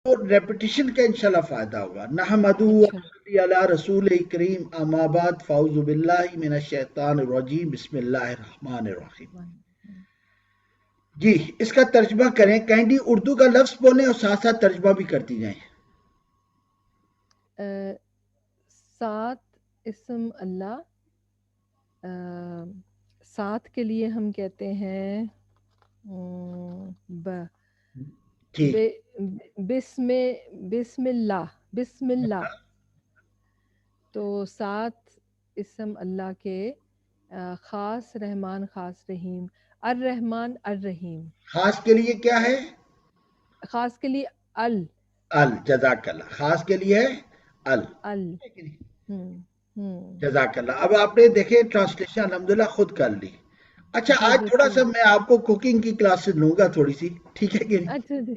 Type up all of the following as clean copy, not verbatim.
اور ریپیٹیشن کا انشاءاللہ فائدہ ہوگا. نحمدہ و اچھا نصلی علی رسول کریم اما بعد فاعوذ باللہ من الشیطان الرجیم بسم اللہ الرحمن الرحیم. جی اس کا ترجمہ کریں. کینڈی اردو کا لفظ بولیں اور ساتھ ساتھ ترجمہ بھی کرتی جائیں. سات اسم اللہ، سات کے لیے ہم کہتے ہیں ٹھیک. بسم اللہ. تو سات اسم اللہ کے خاص رحمان خاص رحیم. الرحمن الرحیم. خاص کے لیے کیا ہے؟ خاص کے لیے ال. جزاک اللہ. خاص کے لیے ہے ال. جزاک اللہ. اب آپ نے دیکھیں ٹرانسلیشن الحمدللہ خود کر لی. اچھا جی آج تھوڑا بالکل. سا میں آپ کو کوکنگ کی کلاس سے لوں گا تھوڑی سی، ٹھیک ہے کہ نہیں؟ اچھا جی.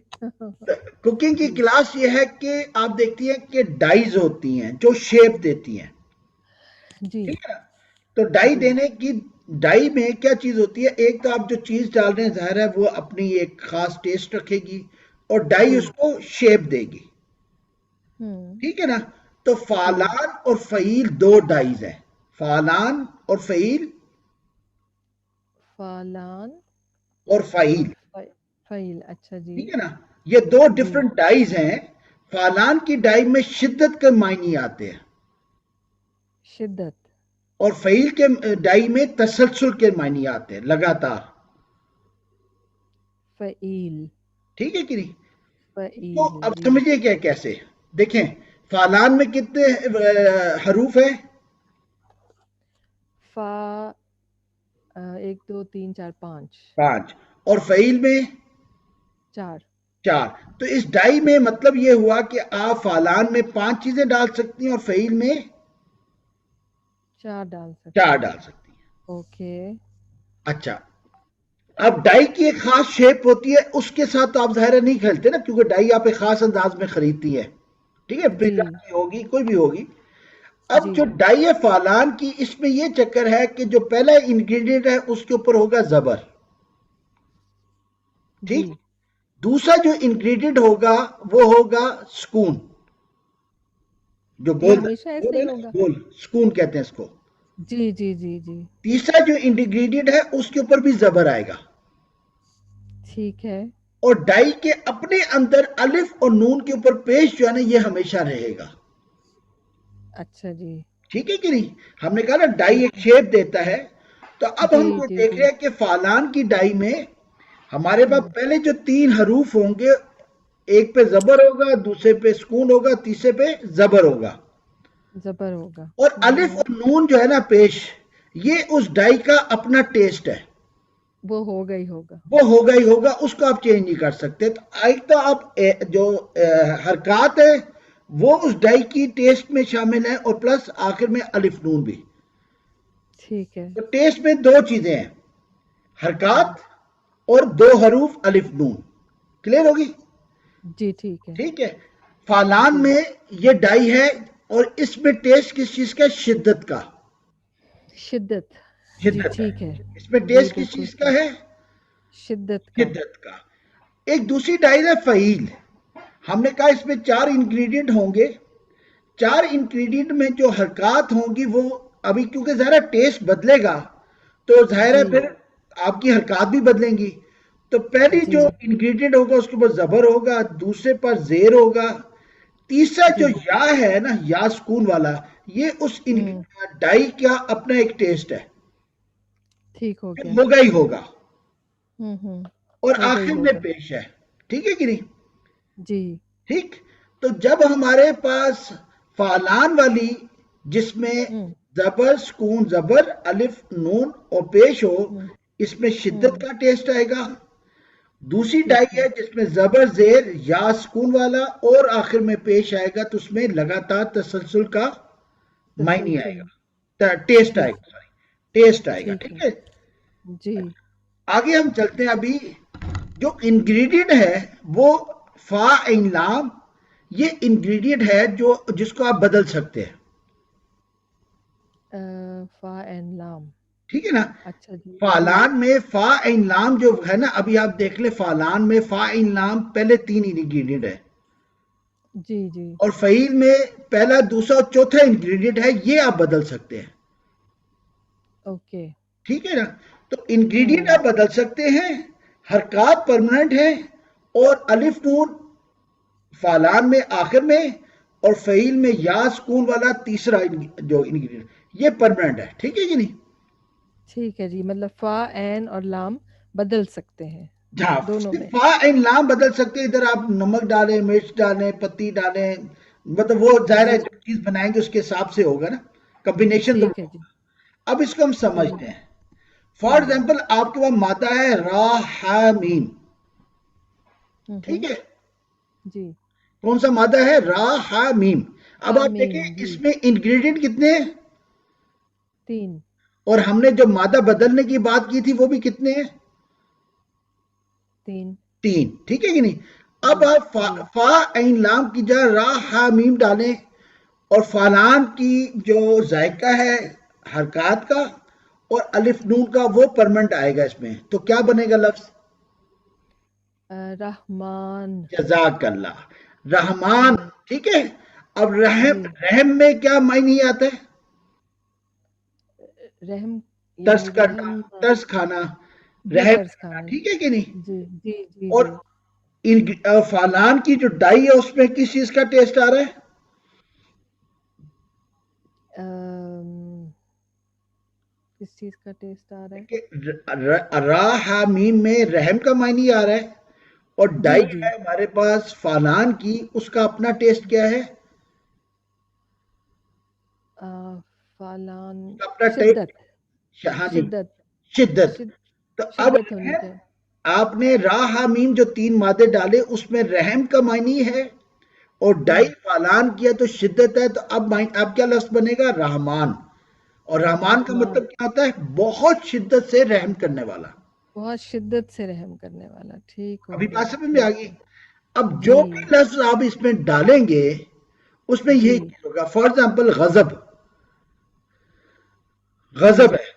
کوکنگ کی جی کلاس یہ ہے کہ آپ دیکھتی ہیں کہ ڈائز ہوتی ہیں جو شیپ دیتی ہیں، جی ٹھیک ہے نا؟ تو ڈائی جی دینے کی، ڈائی میں کیا چیز ہوتی ہے؟ ایک تو آپ جو چیز ڈال رہے ہیں ظاہر ہے وہ اپنی ایک خاص ٹیسٹ رکھے گی اور ڈائی جی اس کو شیپ دے گی، ٹھیک ہے نا؟ تو جی. فعلان اور فعیل دو ڈائز ہیں. فعلان اور فعیل فعلان اور اور فعیل، فعیل. اچھا جی. ٹھیک ہے نا؟ یہ دو جی ڈفرنٹ ڈائز ہیں. فعلان کی ڈائی میں شدت کے معنی آتے ہیں شدت. اور فعیل کے ڈائی میں تسلسل کے معنی آتے ہیں، لگاتار. فعیل. ٹھیک ہے کہ نہیں؟ تو فعیل اب جی. سمجھیے کیا کیسے. دیکھیں فعلان میں کتنے حروف ہیں؟ فا 1 2 3 4 5. 5. اور فعیل میں 4. 4. تو اس ڈائی میں مطلب یہ ہوا کہ آپ فعلان میں 5 چیزیں ڈال سکتی ہیں اور فعیل میں 4 ڈال 4 سکتے ہیں. ڈال سکتی ہیں. اوکے. اچھا اب ڈائی کی ایک خاص شیپ ہوتی ہے، اس کے ساتھ آپ ظاہر نہیں کھیلتے نا، کیونکہ ڈائی آپ ایک خاص انداز میں خریدتی ہے، ٹھیک ہے؟ جی پیزا کی ہوگی، کوئی بھی ہوگی. اب جی جو ڈائی ہے فعلان کی، اس میں یہ چکر ہے کہ جو پہلا انگریڈینٹ ہے اس کے اوپر ہوگا زبر، جی. ٹھیک. دوسرا جو انگریڈینٹ ہوگا وہ ہوگا سکون، جو یہ بول ہمیشہ بول ایسے ہے ہی نا، ہوگا. بول سکون کہتے ہیں اس کو. جی جی جی جی. تیسرا جو انگریڈینٹ ہے اس کے اوپر بھی زبر آئے گا. ٹھیک ہے. اور ڈائی کے اپنے اندر الف اور نون کے اوپر پیش جو ہے نا یہ ہمیشہ رہے گا. اچھا جی. ٹھیک ہے کہ نہیں؟ ہم نے کہا نا ڈائی ٹھیک ایک ہے. شیپ دیتا ہے. تو اب جی ہم یہ جی دیکھ جی. رہے ہیں کہ فعلان کی ڈائی میں ہمارے پاس پہلے جو 3 حروف ہوں گے، ایک پہ زبر ہوگا، دوسرے پہ سکون ہوگا، تیسرے پہ زبر ہوگا. زبر ہوگا. اور الف اور نون جو ہے نا پیش، یہ اس ڈائی کا اپنا ٹیسٹ ہے، وہ ہوگا ہی ہوگا. وہ ہوگا ہی ہوگا، اس کو آپ چینج نہیں کر سکتے. تو ایک تو آپ جو حرکات ہے وہ اس ڈائی کی ٹیسٹ میں شامل ہیں اور پلس آخر میں الف نون بھی. ٹھیک ہے. تو ٹیسٹ میں 2 چیزیں ہیں، حرکات ہوں. اور 2 حروف الف نون. کلیئر ہوگی؟ جی ٹھیک ہے. ٹھیک ہے. فعلان جی. میں یہ ڈائی ہے اور اس میں ٹیسٹ کس چیز کا؟ شدت کا. شدت. جی شدت ہے. ٹھیک ہے. اس میں جی ٹیسٹ کس بالکل چیز کا صحیح. ہے؟ شدت کا. شدت کا. ایک دوسری ڈائی ہے فعیل. ہم نے کہا اس میں 4 انگریڈینٹ ہوں گے. 4 انگریڈینٹ میں جو حرکات ہوں گی وہ ابھی کیونکہ ظاہر ٹیسٹ بدلے گا تو ظاہر ہے جی پھر آپ کی حرکات بھی بدلیں گی. تو پہلی جی جو انگریڈینٹ ہوگا اس کے اوپر زبر ہوگا، دوسرے پر زیر ہوگا، تیسرا جو جی. یا ہے نا، یا سکون والا، یہ اس ہوں. ڈائی کا اپنا ایک ٹیسٹ ہے، ٹھیک ہو گیا. ہوگا ہی ہوگا ہوں. اور ہوگا ہی آخر میں ہوگا. پیش ہے. ٹھیک ہے کہ نہیں؟ جی. ٹھیک. تو جب ہمارے پاس فعلان والی جس میں ہوں. زبر سکون زبر الف نون اور پیش ہو، ہوں. اس میں شدت ہوں. کا ٹیسٹ آئے گا. دوسری ڈائی ٹھیک ہے. ہے جس میں زبر زیر یا سکون والا اور آخر میں پیش آئے گا، تو اس میں لگاتار تسلسل کا معنی آئے تسلسل. گا، ٹیسٹ آئے ٹھیک. گا، سوری ٹیسٹ آئے گا. ٹھیک ٹھیک ہے. ہے. جی. آگے ہم چلتے ہیں. ابھی جو انگریڈینٹ ہے وہ فا عین لام، یہ انگریڈینٹ ہے جو جس کو آپ بدل سکتے ہیں. فا این لام. ٹھیک ہے نا؟ اچھا جی. جی. فعلان میں فا عین لام جو ہے نا، ابھی آپ دیکھ لیں فعلان میں فا عین لام پہلے 3 انگریڈینٹ ہے. جی جی اور فعیل میں پہلا دوسرا اور چوتھا انگریڈینٹ ہے، یہ آپ بدل سکتے ہیں. اوکے. ٹھیک ہے نا؟ تو انگریڈینٹ ہوں آپ بدل سکتے ہیں، حرکات پرماننٹ ہیں، اور الف نون فعلان میں آخر میں، اور فعیل میں یا سکون والا تیسرا جو انگریڈینٹ یہ پرماننٹ ہے. ٹھیک ہے کہ نہیں؟ ٹھیک ہے جی، مطلب فا عین اور لام بدل سکتے ہیں جہاں دونوں صرف میں. فا این لام بدل سکتے ہیں، ادھر آپ نمک ڈالیں، مرچ ڈالیں، پتی ڈالیں، مطلب وہ ظاہر ہے جی جو چیز بنائیں گے اس کے حساب سے ہوگا نا، کمبینیشن تو ٹھیک ہے ہوگا. جی. اب اس کو ہم جی. سمجھتے ہیں. فار ایگزامپل آپ کے پاس مادہ ہے را ہا میم. ٹھیک ہے؟ جی. کون سا مادہ ہے؟ را ہا میم. اب آپ حامیم دیکھیں جی. اس میں انگریڈینٹ کتنے ہیں، 3. اور ہم نے جو مادہ بدلنے کی بات کی تھی وہ بھی کتنے ہیں؟ 3. 3. ٹھیک ہے کہ نہیں؟ اب جی آپ جی فا عین لام کی جگہ را ہا میم ڈالیں، اور فالان کی جو ذائقہ ہے حرکات کا اور الف نون کا وہ پرمنٹ آئے گا اس میں، تو کیا بنے گا لفظ؟ رحمان. جزاک اللہ، رحمان. ہوں ٹھیک ہے؟ اب رحم، جی. رحم میں کیا معنی آتا ہے؟ رحم ترس یعنی کرنا، رحم. ترس کھانا، جی رحم ترس کرنا. کھانا. ٹھیک ہے کہ نہیں؟ جی جی جی اور جی. فالان کی جو ڈائی ہے اس میں کس چیز کا ٹیسٹ آ رہا ہے؟ کس چیز کا ٹیسٹ آ رہا ہے؟ کہ را ہا میم میں رحم کا معنی آ رہا ہے، اور جی ڈائی جی. ہے ہمارے پاس فالان کی، اس کا اپنا ٹیسٹ کیا ہے؟ فالان. اس کا اپنا ٹیسٹ. شدت. ہاں جی، شدت. شدت. شد تو اب شدت ہونی رحم، چاہیے. آپ نے را ہا میم جو 3 مادے ڈالے اس میں رحم کا معنی ہے، اور ڈائی ہوں فالان کیا تو شدت ہے. تو اب کیا لفظ بنے گا؟ رحمان. اور رحمان کا رحمان. مطلب کیا ہوتا ہے؟ بہت شدت سے رحم کرنے والا. بہت شدت سے رحم کرنے والا. ٹھیک ہو ابھی گیا بات سمجھ میں آ ٹھیک گئی؟ ہے. اب جو جی بھی لفظ آپ اس میں ڈالیں گے اس میں جی یہی چیز ہوگا. فار ایگزامپل غضب، جی غضب ہے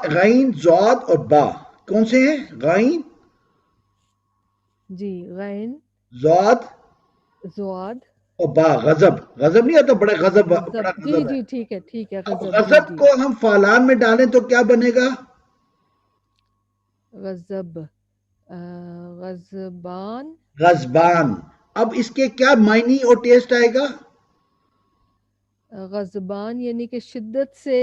غین زاد اور با. کون سے ہیں؟ غین، جی. غین زاد زواد اور با. غضب، غضب نہیں آتا؟ بڑا غضب، غضب. بڑا جی غضب ہے. جی ٹھیک ہے اب غضب. جی غضب جی. کو ہم فالان میں ڈالیں تو کیا بنے گا؟ غضب. غضبان. غضبان. اب اس کے کیا معنی اور ٹیسٹ آئے گا؟ غضبان یعنی کہ شدت سے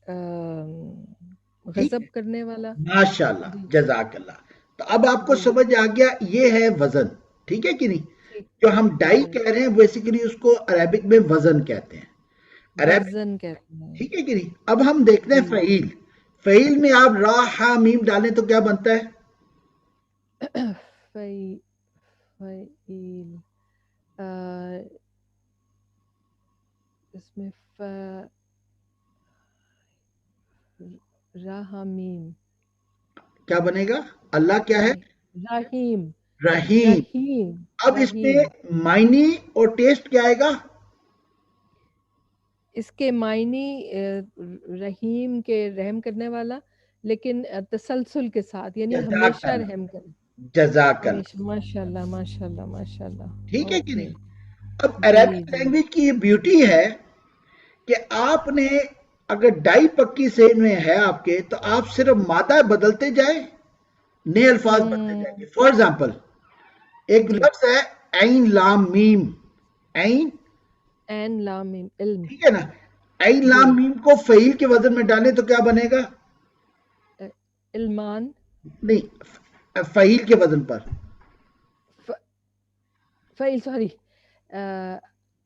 ٹھیک ہے، غضب کرنے والا. ماشاء اللہ، جی جزاک اللہ. تو اب آپ کو جی سمجھ آ گیا یہ ہے وزن. ٹھیک ہے کہ نہیں؟ ٹھیک. جو ہم ٹھیک ڈائی ہے. کہہ رہے ہیں بیسیکلی اس کو عربک میں وزن کہتے ہیں. عربک. وزن کہتے ہیں. ٹھیک ہے کہ نہیں؟ اب ہم دیکھتے ہیں جی. فعیل. فعیل میں آپ را ہا میم ڈالیں تو کیا بنتا ہے؟ فعیل. فعیل. آ، اس میں رحمیم. کیا بنے گا؟ اللہ کیا ہے؟ رحیم. رحیم. رحیم. اب اس میں رحیم. معنی اور ٹیسٹ کیا آئے گا؟ اس کے معنی رحیم کے رحم کرنے والا، لیکن تسلسل کے ساتھ یعنی جزاک ہمیشہ اللہ، رحم کرے. جزاک اللہ. ہمیشہ. ماشاء اللہ ماشاء اللہ ماشاء اللہ. ٹھیک ہے کہ اوکے. نہیں؟ اب جی عربک جی لینگویج کی یہ بیوٹی ہے کہ آپ نے اگر ڈائی پکی سے میں ہے آپ کے، تو آپ صرف مادہ بدلتے جائیں، نئے الفاظ بنتے جائیں ہوں گے. فار ایگزامپل ایک جی. لفظ ہے عین لام میم. عین. این لام میم. علم. ٹھیک ہے نا؟ عین جی. لام میم کو فعیل کے وزن میں ڈالیں تو کیا بنے گا؟ علمان. نہیں، فعیل کے وزن پر. فعیل سوری.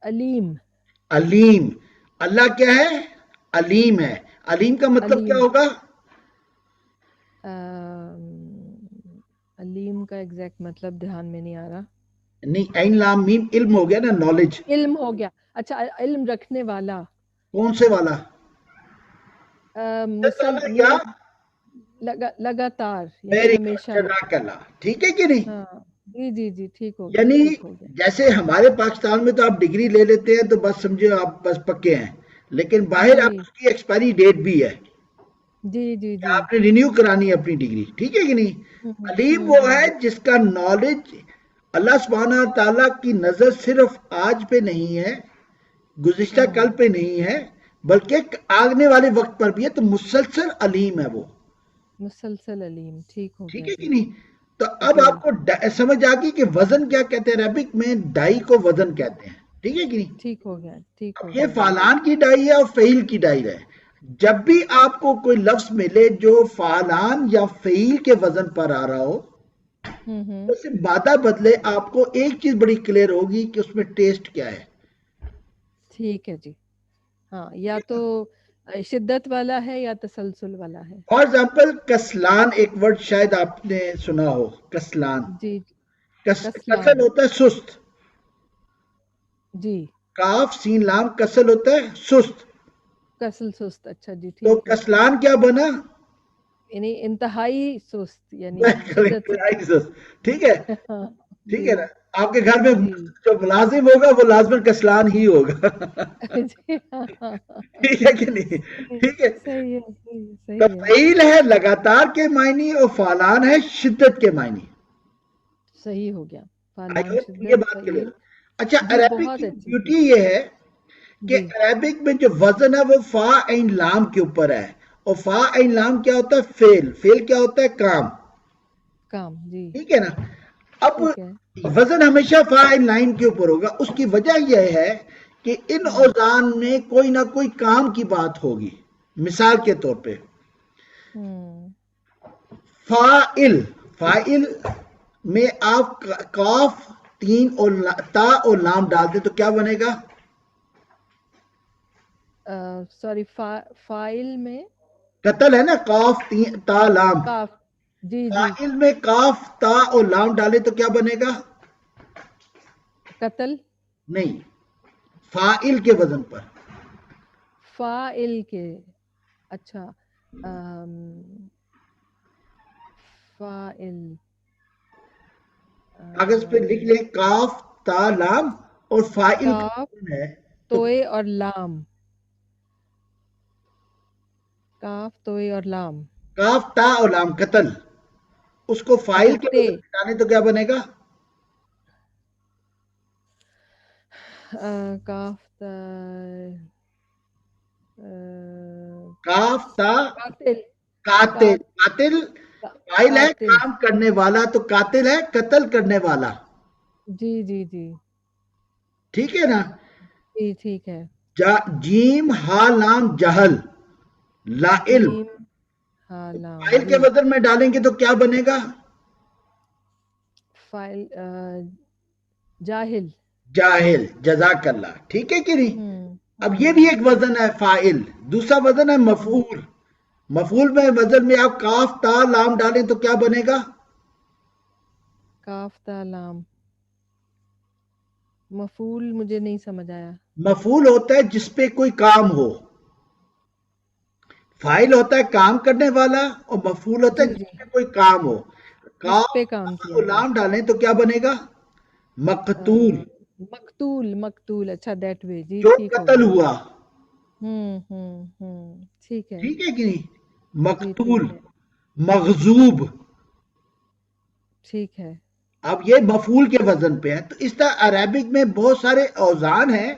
علیم. علیم. اللہ کیا ہے؟ علیم ہے. علیم کا مطلب کیا علیم. ہوگا؟ علیم کا ایگزیکٹ مطلب دھیان میں نہیں آ رہا. نہیں، عین لام میم علم ہو گیا نا، نالج. علم ہو گیا. اچھا علم رکھنے والا. کون سے والا؟ یا یعنی لگاتار یعنی ویری گڈ، ہمیشہ. جزاک اللہ. ٹھیک ہے کہ نہیں؟ ہاں جی جی جی. ٹھیک ہو گیا یعنی ٹھیک ہو گیا. جیسے ہمارے پاکستان میں تو آپ ڈگری لے لیتے ہیں تو بس سمجھے آپ بس پکے ہیں، لیکن باہر آپ جی اس کی ایکسپائری ڈیٹ بھی ہے جی جی کہ جی. آپ نے رینیو کرانی ہے اپنی ڈگری. ٹھیک ہے کہ نہیں؟ ہوں علیم ہوں وہ ہوں. ہے جس کا نالج اللہ سبحانہ تعالیٰ کی نظر صرف آج پہ نہیں ہے، گزشتہ کل پہ نہیں ہے، بلکہ آگنے والے وقت پر بھی ہے، تو مسلسل علیم ہے وہ. مسلسل علیم، ٹھیک ہو ٹھیک گیا ہے کہ جی. نہیں؟ تو اب جی آپ کو سمجھ آ گئی کہ وزن کیا کہتے ہیں. عربک میں ڈائی کو وزن کہتے ہیں. ٹھیک ہے کہ نہیں؟ ٹھیک ہو گیا، ٹھیک اب ہو یہ گیا جی. فعلان کی ڈائی ہے اور فعیل کی ڈائی ہے. جب بھی آپ کو کوئی لفظ ملے جو فعلان یا فعیل کے وزن پر آ رہا ہو، تو صرف مادہ بدلے، آپ کو ایک چیز بڑی کلیئر ہوگی کہ اس میں ٹیسٹ کیا ہے. ٹھیک ہے جی. ہاں، یا تو شدت والا ہے یا تسلسل والا ہے. فار ایگزامپل کسلان ایک ورڈ شاید آپ نے سنا ہو. کسلان، جی. کسل کسلان. ہوتا ہے سست. جی. کاف سین لام کسل ہوتا ہے سست. کسل سست، اچھا جی، تو ٹھیک ہے. کسلان کیا بنا؟ یعنی انتہائی سست، یعنی شدت سے. ٹھیک ہے. ہاں. ٹھیک جی ہے نا. آپ کے گھر میں جی. جو ملازم ہوگا وہ لازمن کسلان ہی ہوگا. جی ہاں ہاں ہاں. ٹھیک ہے کہ نہیں؟ صحیح ٹھیک ہے. صحیح ہے، صحیح ہے، تو صحیح ہے. فعیل ہے لگاتار کے معنی اور فعلان ہے شدت کے معنی. صحیح ہو گیا. آئی فعلان، ہوپ یہ شدت، بات کلیئر. فعیل. اچھا، جی عربک بہت کی اچھی تھی. بیوٹی یہ ہے کہ جی. عربک میں جو وزن ہے وہ فا عین لام کے اوپر ہے. اور فا عین لام کیا ہوتا ہے؟ فعل. فعل کیا ہوتا ہے؟ کام. کام. جی. ٹھیک ہے نا. اب ٹھیک ہے. وزن ہمیشہ فا عین لام کے اوپر ہوگا. اس کی وجہ یہ ہے کہ ان ہوں اوزان میں کوئی نہ کوئی کام کی بات ہوگی. مثال کے طور پہ ہوں فاعل. فاعل میں آپ کاف تین اور تا اور لام ڈال دیں تو کیا بنے گا؟ سوری، فائل میں قتل ہے نا. کاف تین تا لام. کاف. جی جی. فاعل میں کاف تا اور لام ڈالے تو کیا بنے گا؟ قتل. نہیں، فاعل کے وزن پر. فائل کے. اچھا. آم، فائل. کاغذ پہ لکھ لیں کاف تا لام اور فاعل کا کاف وزن ہے تو توئے اور لام. کاف توئے اور لام. کاف تا اور لام قتل. اس کو اچھا، فاعل کے تے. وزن پہ ڈالیں تو کیا بنے گا؟ کاف کاف تا قاتل. قاتل. قاتل فاعل ہے، قاتل. کام کرنے والا، تو قاتل ہے قتل کرنے والا. جی جی جی. ٹھیک ہے نا. جی ٹھیک ہے. جیم ہا لام جہل. لا علم. جیم ہاں لام. فاعل کے جی. وزن میں ڈالیں گے تو کیا بنے گا؟ فائل. جاہل. جاہل. جزاک اللہ. ٹھیک ہے کہ نہیں؟ ہوں اب یہ ہوں بھی ایک وزن ہے فاعل. دوسرا وزن ہے ہوں. مفعول. مفعول میں وزن میں آپ کاف تا لام ڈالیں تو کیا بنے گا؟ کاف تا لام. مفعول مجھے نہیں سمجھ آیا. مفعول ہوتا ہے جس پہ کوئی کام ہو. فاعل ہوتا ہے کام کرنے والا اور مفعول ہوتا ہے جی جی. جس پہ کوئی کام ہو. جس کاف پہ کام تا کیا ہو. لام ڈالیں تو کیا بنے گا؟ مقتول. مقتول. مقتول، اچھا دیٹ وے. جی جو ٹھیک ہو قتل گیا. ہوا. ٹھیک ہے. ٹھیک ہے کہ نہیں؟ جی مقتول. ٹھیک ہے. مغضوب. ٹھیک ہے. اب یہ مفعول کے وزن پہ ہے. تو اس طرح عربک میں بہت سارے اوزان ہیں.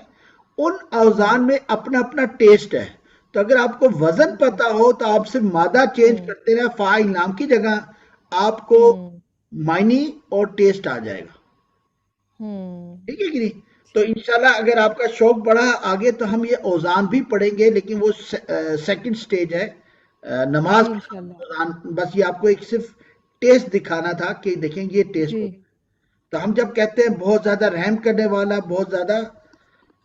ان ہوں اوزان میں اپنا اپنا ٹیسٹ ہے. تو اگر آپ کو وزن ٹھیک ہے. پتا ہو تو آپ صرف مادہ چینج ہوں کرتے رہے فاعل نام کی جگہ، آپ کو ہوں معنی اور ٹیسٹ آ جائے گا. ہوں. ٹھیک ہے کہ نہیں؟ تو انشاءاللہ اگر آپ کا شوق بڑھا آگے تو ہم یہ اوزان بھی پڑھیں گے، لیکن وہ سیکنڈ سٹیج ہے نماز جی کا انشاءاللہ. اوزان. بس یہ آپ کو ایک صرف ٹیسٹ دکھانا تھا کہ دیکھیں یہ ٹیسٹ جی. ہو. تو ہم جب کہتے ہیں بہت زیادہ رحم کرنے والا، بہت زیادہ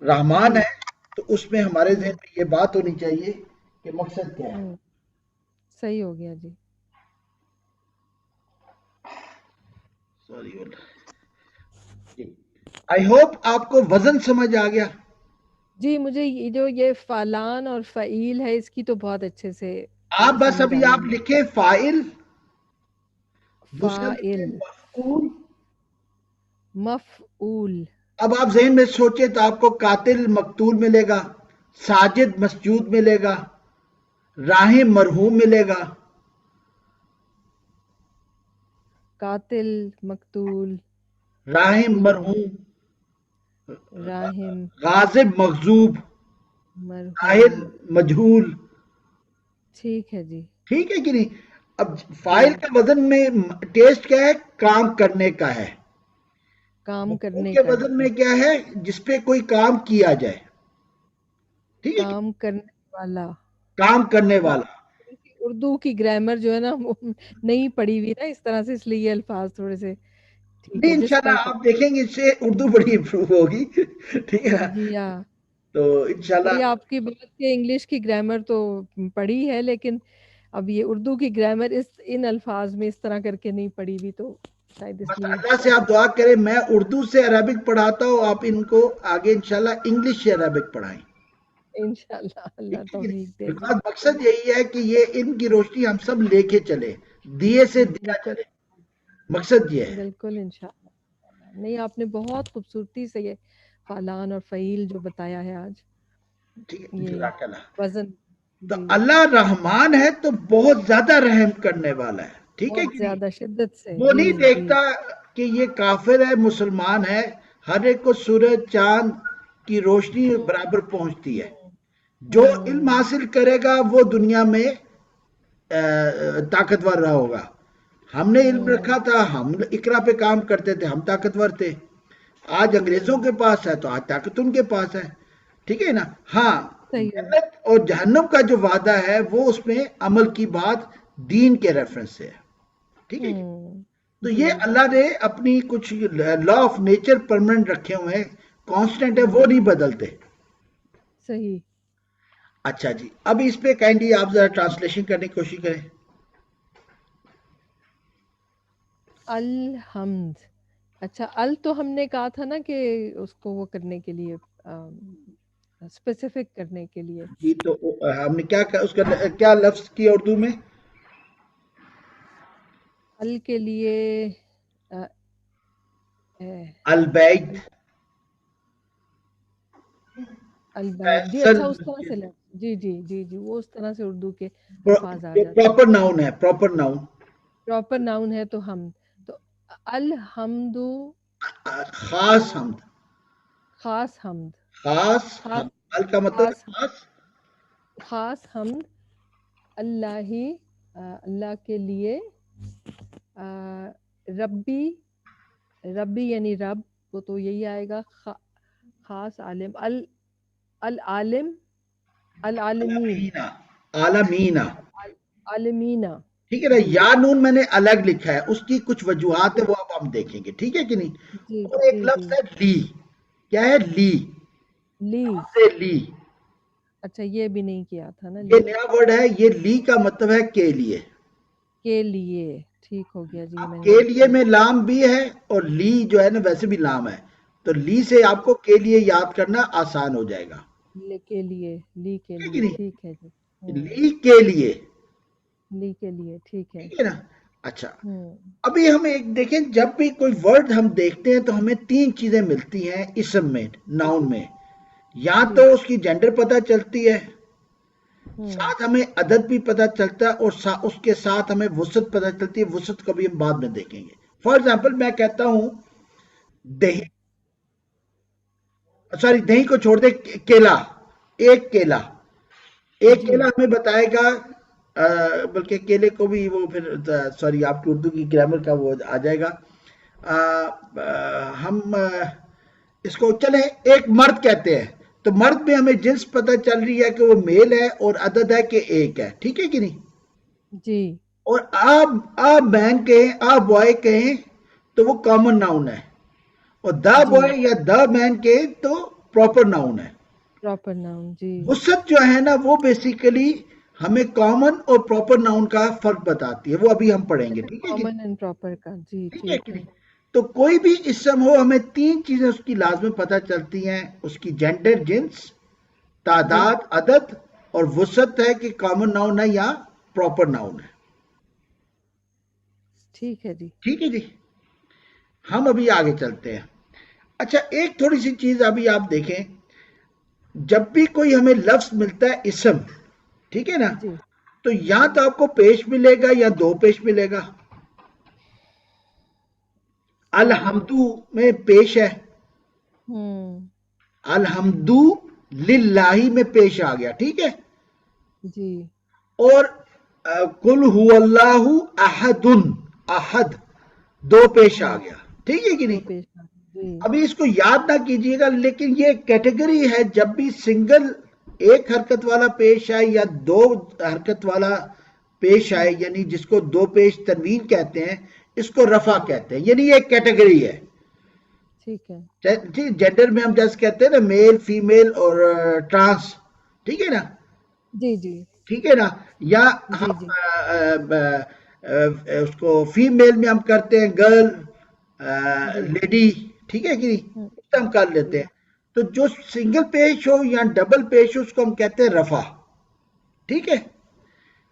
رحمان جی. ہے، تو اس میں ہمارے ذہن ہوں میں یہ بات ہونی چاہیے کہ مقصد کیا ہے. ہوں. صحیح ہو گیا جی. سوری. آئی ہوپ آپ کو وزن سمجھ آ گیا. جی مجھے یہ فعلان اور فعیل ہے، اس کی تو بہت اچھے سے آپ بس سمجھ ابھی آئی آپ مجھے. لکھیں فاعل، دوسرا لکھیں فاعل. مفعول. مفعول. اب آپ ذہن میں سوچیں تو آپ کو قاتل مقتول ملے گا، ساجد مسجود ملے گا، راحم مرحوم ملے گا. قاتل مقتول راحم ٹھیک ہے جی، مرحوم، راحم غاضب مغضوب، جاہل مرحوم، مجہول. ٹھیک ہے جی، ٹھیک ہے کہ نہیں؟ اب جی فائل کے وزن میں ٹیسٹ کیا ہے؟ کام کرنے کا ہے. کام مفعول کرنے کے کا وزن جی، میں کیا ہے؟ جس پہ کوئی کام کیا جائے. ٹھیک ہے کہ کام کرنے والا. کام کرنے یہ والا. اردو کی گرامر جو ہے نا وہ نہیں پڑھی ہوئی نا اس طرح سے، اس لیے یہ الفاظ تھوڑے سے ٹھیک نہیں، ہے جس انشاءاللہ طرح آپ دیکھیں گے اس سے اردو بڑی امپروو ہوگی. ٹھیک ہے نا؟ جی ہاں. تو انشاءاللہ وہی آپ کی بات کہ انگلش کی گرامر تو پڑھی ہے، لیکن اب یہ اردو کی گرامر ان الفاظ میں اس طرح کر کے نہیں پڑھی ہوئی، تو شاید اس بس لیے. اللہ سے آپ دعا کریں، میں اردو سے عربک پڑھاتا ہوں، آپ ان کو آگے انشاءاللہ انگلش سے عربک پڑھائیں. انشاءاللہ اللہ ٹھیک ہے جی؟ توفیق دے جی. بیکاز مقصد یہی ہے کہ یہ ان کی روشنی ہم سب لے کے چلے، دیے سے دیا بالکل چلے. مقصد یہ ہے. بالکل انشاءاللہ. نہیں، آپ نے بہت خوبصورتی سے یہ فعلان اور فعیل جو بتایا ہے آج، ٹھیک ہے، یہ جزاک اللہ. وزن. تو جی، اللہ رحمان ہے تو بہت زیادہ رحم کرنے والا ہے. ٹھیک ہے بہت کہ نہیں؟ زیادہ شدت سے. وہ جی نہیں جی دیکھتا کہ یہ کافر ہے مسلمان ہے، ہر ایک کو سورج چاند کی روشنی برابر پہنچتی ہے. جو علم ہوں حاصل کرے گا وہ دنیا میں طاقتور رہا ہوگا. ہم نے علم ہوں رکھا تھا، ہم اقرا پہ کام کرتے تھے، ہم طاقتور تھے. آج انگریزوں ہوں کے پاس ہے تو آج طاقت ان کے پاس ہے. ٹھیک ہے نا؟ ہاں. صحیح ہے. جنت اور جہنم کا جو وعدہ ہے وہ اس میں عمل کی بات دین کے ریفرنس سے ہے. ٹھیک ہے جی؟ ہوں تو جی یہ اللہ نے اپنی کچھ لا آف نیچر پرماننٹ رکھے ہوئے ہیں، کانسٹنٹ ہے، وہ ہوں نہیں بدلتے. صحیح. اچھا جی، اب اس پہ کائنڈلی آپ ذرا ٹرانسلیشن کرنے کی کوشش کریں. الحمد. اچھا، ال تو ہم نے کہا تھا نا کہ اس کو وہ کرنے کے لیے، اسپیسیفک کرنے کے لیے. جی تو ہم نے کیا اس کا کیا لفظ کیا اردو میں؟ ال کے لیے آ، البید. البید جی. فیصل. اچھا اس طرح سے جی جی جی جی، وہ اس طرح سے اردو کے الفاظ آ جاتے ہیں. پراپر ناؤن ہے، پراپر ناؤن. پراپر ناؤن ہے تو ہم تو الحمد. خاص حمد. خاص حمد. خاص خاص حمد. ال کا مطلب خاص خاص. خاص حمد اللہ اللہ کے لیے. ربی. ربی یعنی رب، تو یہی آئے گا. خاص عالم العالم العالمین. عالمینا. عالمینا. عالمینا. ٹھیک ہے نا؟ جی یا نون میں نے الگ لکھا ہے، اس کی کچھ وجوہات ہے، وہ اب ہم دیکھیں گے. ٹھیک ہے کہ نہیں؟ جی اور ایک جی جی. لفظ ہے لی. کیا ہے؟ لی. لی. سے لی. اچھا، یہ بھی نہیں کیا تھا نا، یہ لی نیا ورڈ ہے. یہ لی کا مطلب ہے کے لیے. کے لیے. ٹھیک ہو گیا جی، اب میں نے کے نوٹ لیے کیا. میں لام بھی ہے، اور لی جو ہے نا ویسے بھی لام ہے. تو لی سے آپ کو کے لیے یاد کرنا آسان ہو جائے گا. لے کے لیے، لی کے ٹھیک ہے کہ لیے. نہیں؟ ٹھیک ہے جی. لی کے لیے. لی کے لیے. ٹھیک ہے. ٹھیک ہے نا؟ اچھا. ہوں ابھی ہم ایک دیکھیں، جب بھی کوئی ورڈ ہم دیکھتے ہیں تو ہمیں تین چیزیں ملتی ہیں اسم میں، ناؤن میں. یا جی. تو اس کی جینڈر پتہ چلتی ہے، ہوں ساتھ ہمیں عدد بھی پتہ چلتا ہے، اور اس کے ساتھ ہمیں وسعت پتہ چلتی ہے. وسعت کو بھی ہم بعد میں دیکھیں گے. فار ایگزامپل میں کہتا ہوں دہی، سوری دہی کو چھوڑ دے، کیلا. ایک کیلا. ایک جی. کیلا ہمیں بتائے گا، بلکہ کیلے کو بھی وہ پھر سوری آپ کی اردو کی گرامر کا وہ آ جائے گا. ہم اس کو چلے ایک مرد کہتے ہیں، تو مرد میں ہمیں جنس پتہ چل رہی ہے کہ وہ میل ہے، اور عدد ہے کہ ایک ہے. ٹھیک ہے کہ نہیں؟ جی. اور آپ مین کہیں، آپ بوائے کہیں تو وہ کامن ناؤن ہے. اور دا جی. بوائے یا دا مین کہیں تو پراپر ناؤن ہے. Proper noun. جی. وسعت جو ہے نا وہ بیسیکلی ہمیں کامن اور پراپر ناؤن کا فرق بتاتی ہے، وہ ابھی ہم پڑھیں گے. ٹھیک ہے کہ کامن اینڈ پراپر کا. جی ٹھیک ہے ٹھیک کہ ہے. نہیں؟ تو کوئی بھی اسم ہو، ہمیں تین چیزیں اس کی لازمی پتہ چلتی ہیں: اس کی جینڈر، جنس، جی. تعداد، عدد، اور وسعت ہے کہ کامن ناؤن ہے یا پراپر ناؤن ہے. ٹھیک ہے جی. ٹھیک ہے جی. ہم ابھی آگے چلتے ہیں. اچھا، ایک تھوڑی سی چیز ابھی آپ دیکھیں، جب بھی کوئی ہمیں لفظ ملتا ہے اسم، ٹھیک ہے نا، جی. تو یا تو آپ کو پیش ملے گا یا دو پیش ملے گا. الحمدو میں پیش ہے, الحمدو للہ میں پیش آ گیا, ٹھیک ہے. جی اور قل هو اللہ احد, احد دو پیش آ گیا, ٹھیک ہے کہ دو نہیں. پیش جی ابھی اس کو یاد نہ کیجئے گا, لیکن یہ کیٹیگری ہے, جب بھی سنگل ایک حرکت والا پیش آئے یا دو حرکت والا پیش آئے, یعنی جس کو دو پیش تنوین کہتے ہیں, اس کو رفع کہتے ہیں, یعنی یہ ایک کیٹیگری ہے. ٹھیک ہے جینڈر میں ہم جیسے کہتے ہیں نا, میل فیمیل اور ٹرانس, ٹھیک ہے نا, جی جی ٹھیک ہے نا. یا جی ہم جی اس کو فیمیل میں ہم کرتے ہیں گرل, جی لیڈی, ٹھیک ہے کہ نہیں, ہوں، اس سے ہم کر لیتے جی ہیں. تو جو سنگل پیش ہو یا ڈبل پیش ہو, اس کو ہم کہتے ہیں رفع, ٹھیک ہے.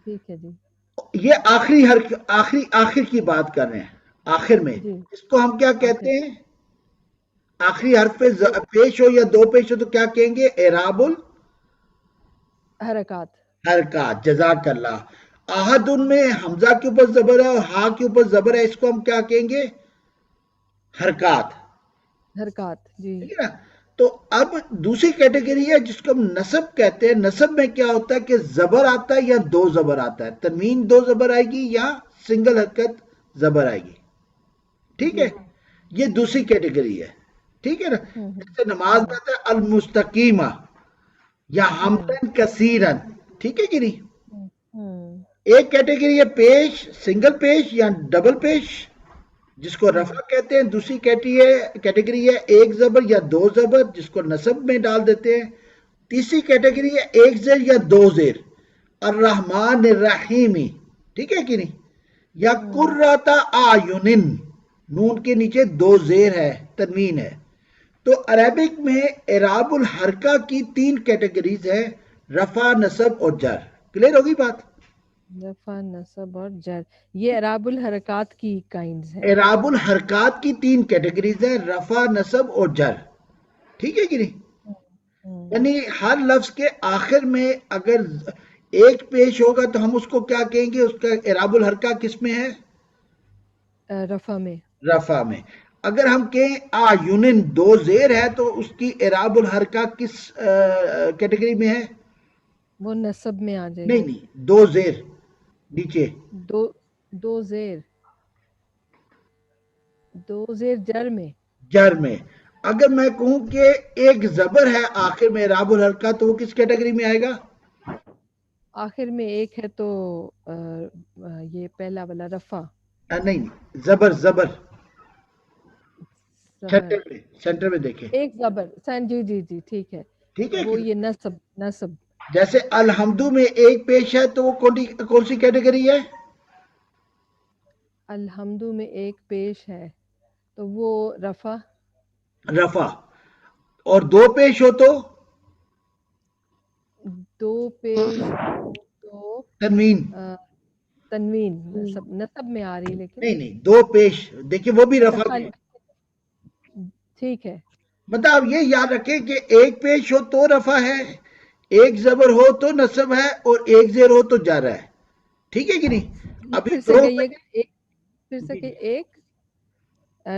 ٹھیک ہے جی یہ آخر کی بات کر رہے ہیں, آخر میں جی اس کو ہم کیا آخر کہتے ہیں, آخری حرف پہ جو پیش ہو یا دو پیش ہو تو کیا کہیں گے, اعراب حرکات الحرکات. جزاک اللہ. احد ان میں حمزہ کے اوپر زبر ہے اور ہا کے اوپر زبر ہے, اس کو ہم کیا کہیں گے, حرکات, حرکات جی ٹھیک ہے نا. تو اب دوسری کیٹیگری ہے جس کو ہم نصب کہتے ہیں. نصب میں کیا ہوتا ہے کہ زبر آتا ہے یا دو زبر آتا ہے, تنوین دو زبر آئے گی یا سنگل حرکت زبر آئے گی, ٹھیک جی ہے. یہ دوسری کیٹیگری ہے, ٹھیک ہے نا. جیسے نماز ہوں میں آتا ہے المستقیمہ یا ہوں حمدن کثیرن, ٹھیک ہے کہ نہیں. ہوں ایک کیٹیگری ہے پیش, سنگل پیش یا ڈبل پیش, جس کو ہوں رفع کہتے ہیں. دوسری کیٹیگری ہے ایک زبر یا دو زبر, جس کو نصب میں ڈال دیتے ہیں. تیسری کیٹیگری ہے ایک زیر یا دو زیر, الرحمن الرحیمی, ٹھیک ہے کہ نہیں. یا ہوں قرۃ اعین, نون کے نیچے دو زیر ہے, تنوین ہے. تو عربک میں اعراب الحرکہ کی تین کیٹیگریز ہیں, رفع, نصب اور جر. کلیئر ہوگی بات. رفع نصب اور جر, یہ اعراب الحرکات کی کائنڈز ہیں. اعراب الحرکات کی تین کیٹیگریز ہیں, رفع, نصب اور جر, ٹھیک ہے کہ نہیں. ہوں یعنی ہر لفظ کے آخر میں اگر ایک پیش ہوگا تو ہم اس کو کیا کہیں گے, اس کا اعراب الحرکہ کس میں ہے, رفع میں. رفع میں. اگر ہم کہیں آیونن دو زیر ہے تو اس کی اعراب الحرکہ کس کیٹیگری میں ہے, وہ نصب میں آ جائے نہیں گی. نہیں, دو زیر نیچے, دو دو زیر جر میں. جر میں. اگر میں کہوں کہ ایک زبر ہے آخر میں اعراب الحرکہ, تو وہ کس کیٹیگری میں آئے گا, آخر میں ایک ہے تو یہ پہلا والا رفع. نہیں, زبر زبر, زبر سینٹر میں دیکھیں, ایک زبر جی جی جی ٹھیک ہے. ٹھیک ہے کہ وہ یہ نصب جیسے الحمدو میں ایک پیش ہے تو وہ کون سی کیٹیگری ہے, الحمدو میں ایک پیش ہے تو وہ رفع. رفع. اور دو پیش ہو تو دو پیش ہو تو تنوین, تنوین. نصب میں آ رہی لیکن نہیں نہیں, دو پیش دیکھیں وہ بھی اچھا رفع میں. خالی ٹھیک ہے. مطلب آپ یہ یاد رکھیں کہ ایک پیش ہو تو رفع ہے, ایک زبر ہو تو نصب ہے, اور ایک زیر ہو تو جر ہے, ٹھیک ہے کہ نہیں. ابھی پھر سے دو کہیے گا, ایک پھر سے جی کہ جی, ایک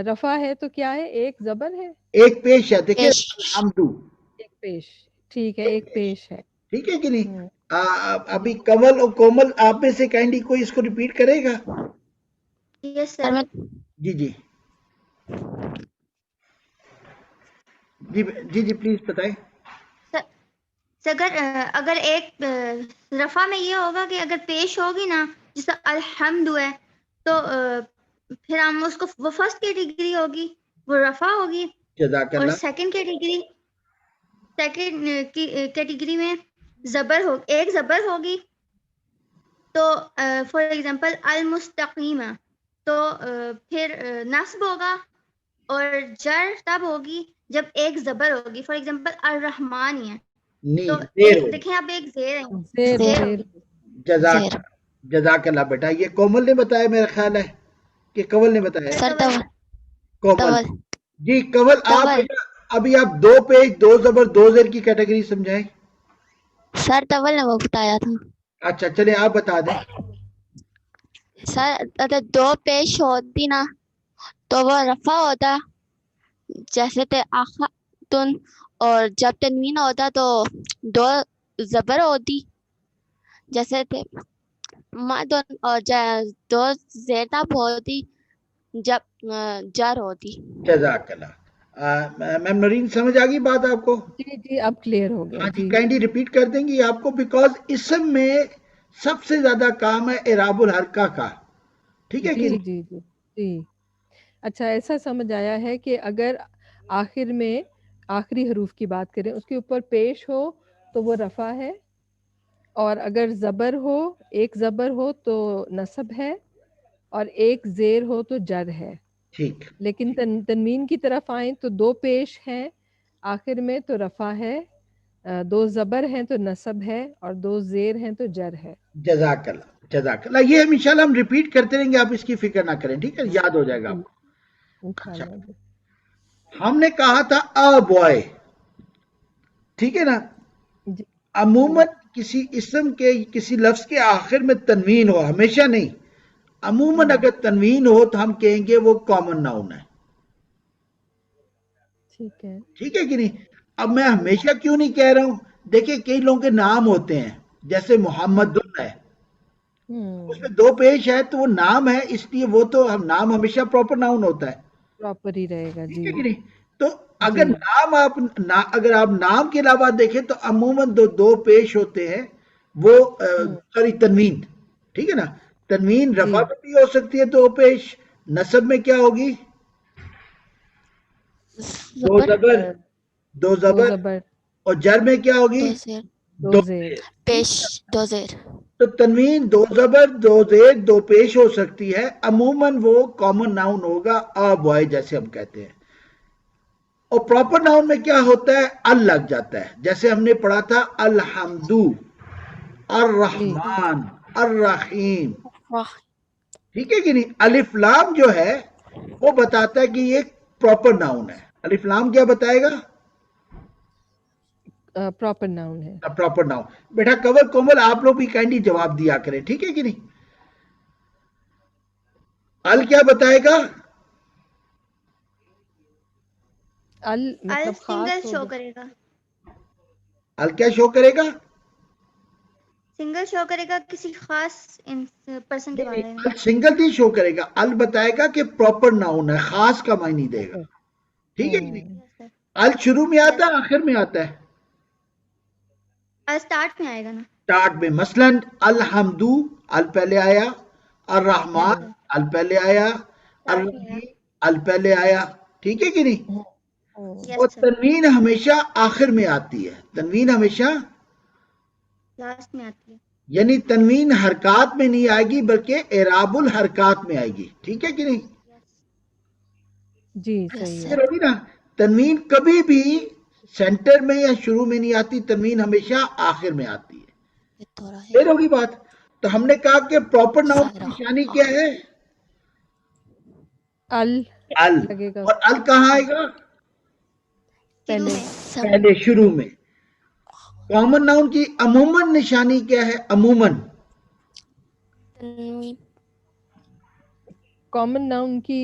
رفع ہے تو کیا ہے, ایک زبر ہے. ایک پیش ہے, دیکھیں پیش الحمدو, ایک پیش ٹھیک ہے, ایک ایک پیش, پیش ہے. ٹھیک ہے کہ نہیں. ہوں ابھی کمل اور کومل آپ میں سے کائنڈلی کوئی اس کو ریپیٹ کرے گا, یس سر. جی جی جی جی جی پلیز بتائیں. اگر ایک رفع میں یہ ہوگا کہ اگر پیش ہوگی نا, جیسے الحمد ہے, تو پھر ہم اس کو, وہ فرسٹ کیٹیگری ہوگی, وہ رفع ہوگی. جزاک اور اللہ. سیکنڈ کیٹیگری میں زبر ہو, ایک زبر ہوگی. تو فار ایگزامپل المستقیمہ, تو پھر نصب ہوگا. اور جر تب ہوگی جب ایک زبر ہوگی. فار ایگزامپل الرحمن ہے, تو نہیں, زیر ایک ہوگی. دیکھیں آپ, ایک زیر ہے, زیر زیر زیر ہوگی. جزاک زیر. جزاک اللہ بیٹا. یہ کومل نے بتایا میرا خیال ہے کہ کنول نے بتایا, سر ڈبل کومل. ڈبل جی کنول, آپ ڈبل بیٹا ابھی آپ دو پیج دو زبر دو زیر کی کیٹیگری سمجھائیں. سر ڈبل نے وہ بتایا تھا. اچھا چلے آپ بتا دیں. سر اگر دو پیش ہوتی نا تو وہ رفع ہوتا جیسے تھے آخاتن، اور جب تنوین ہوتا تو دو زبر ہوتی جیسے تھے مدن، اور دو زیر تاب ہوتی جب جر ہوتی. جزاک اللہ. میم نورین سمجھ آ گئی بات آپ کو؟ جی جی اب کلیئر ہو گیا. ہاں جی جی کائنڈلی ریپیٹ کر دیں گی آپ کو، بیکاز اسم میں سب سے زیادہ کام ہے اعراب الحرکہ کا. ٹھیک ہے کہ جی جی جی جی. اچھا ایسا سمجھ آیا ہے کہ اگر آخر میں آخری حروف کی بات کریں اس کے اوپر پیش ہو تو وہ رفع ہے، اور اگر زبر ہو، ایک زبر ہو تو نصب ہے، اور ایک زیر ہو تو جر ہے. ٹھیک. لیکن تنوین کی طرف آئیں تو دو پیش ہیں آخر میں تو رفع ہے، دو زبر ہیں تو نصب ہے، اور دو زیر ہیں تو جر ہے. جزاک اللہ جزاک اللہ. یہ انشاءاللہ ہم ریپیٹ کرتے رہیں گے، آپ اس کی فکر نہ کریں، ٹھیک ہے، یاد ہو جائے گا آپ کو. اچھا انشاءاللہ جی. ہم نے کہا تھا ا بوائے، ٹھیک ہے نا. جی عموماً کسی اسم کے کسی لفظ کے آخر میں تنوین ہو، ہمیشہ نہیں، عموماً اگر تنوین ہو تو ہم کہیں گے وہ کامن ناؤن ہے. ٹھیک ہے. ٹھیک ہے کہ نہیں؟ اب میں ہمیشہ کیوں نہیں کہہ رہا ہوں، دیکھیں کئی لوگوں کے نام ہوتے ہیں جیسے محمد ہے، اس میں دو پیش ہے تو وہ نام ہے، اس لیے وہ تو ہم نام ہمیشہ پراپر ناؤن ہوتا ہے. پراپر ہی رہے گا. ٹھیک جی ہے کہ نہیں؟ تو اگر جی نام اگر آپ نام کے علاوہ دیکھیں تو عموماً دو پیش ہوتے ہیں، وہ سوری تنوین. ٹھیک ہے نا. تنوین جی رفع میں بھی ہو سکتی ہے دو پیش، نصب میں کیا ہوگی؟ دو زبر، زبر، دو دو زبر، زبر، اور جر میں کیا ہوگی؟ دو زیر، دو دو زیر. زیر. پیش، دو زیر. تو تنوین دو زبر، دو زیر، دو پیش ہو سکتی ہے، عموماً وہ کامن ناؤن ہوگا آ بوائے جیسے ہم کہتے ہیں. اور پراپر ناؤن میں کیا ہوتا ہے؟ ال لگ جاتا ہے، جیسے ہم نے پڑھا تھا الحمدو، جی الرحمن، الرحیم. واہ، ٹھیک ہے کہ نہیں؟ الف لام جو ہے وہ بتاتا ہے کہ یہ پراپر ناؤن ہے. الف لام کیا بتائے گا؟ پراپر ناؤن ہے. Proper noun. بیٹا کور کومل آپ لوگ بھی کائنڈلی جواب دیا کریں، ٹھیک ہے کہ نہیں؟ ال کیا بتائے گا؟ ال ال مطلب سنگل خاص شو ہوگا. کرے گا، ال کیا شو کرے گا؟ سنگل شو کرے گا کسی خاص پرسن کے بارے میں. ال سنگل نہیں شو کرے گا، ال بتائے گا کہ پراپر ناؤن ہے، خاص کا معنی دے گا. ٹھیک ہے کہ نہیں؟ یس سر. ال شروع میں آتا ہے آخر میں آتا ہے؟ اسٹارٹ میں آئے گا نا. اسٹارٹ میں. مثلا الحمدو ال پہلے آیا، الرحمن یس سر. ال پہلے آیا، اسٹارٹ میں آیا. الرحیم ال پہلے آیا. ٹھیک ہے کہ نہیں؟ یس اور سر. تنوین ہمیشہ آخر میں آتی ہے، تنوین ہمیشہ، لاسٹ میں آتی ہے. یعنی تنوین حرکات میں نہیں آئے گی بلکہ اعراب الحرکات میں آئے گی. ٹھیک ہے کہ نہیں؟ جی یس صحیح ہے. سر. ہوگی نا. تنوین کبھی بھی سینٹر میں یا شروع میں نہیں آتی، تنوین ہمیشہ آخر میں آتی ہے. یہ تو رہے پھر ہوگی بات. تو ہم نے کہا کہ پراپر ناؤن کی ظاہرہ نشانی کیا ہے؟ ال ال. لگے گا اور ال کہاں آئے گا؟ شروع پہلے. میں. پہلے، شروع میں. کامن ناؤن کی عموماً نشانی کیا ہے؟ عموماً تنوین، کامن ناؤن کی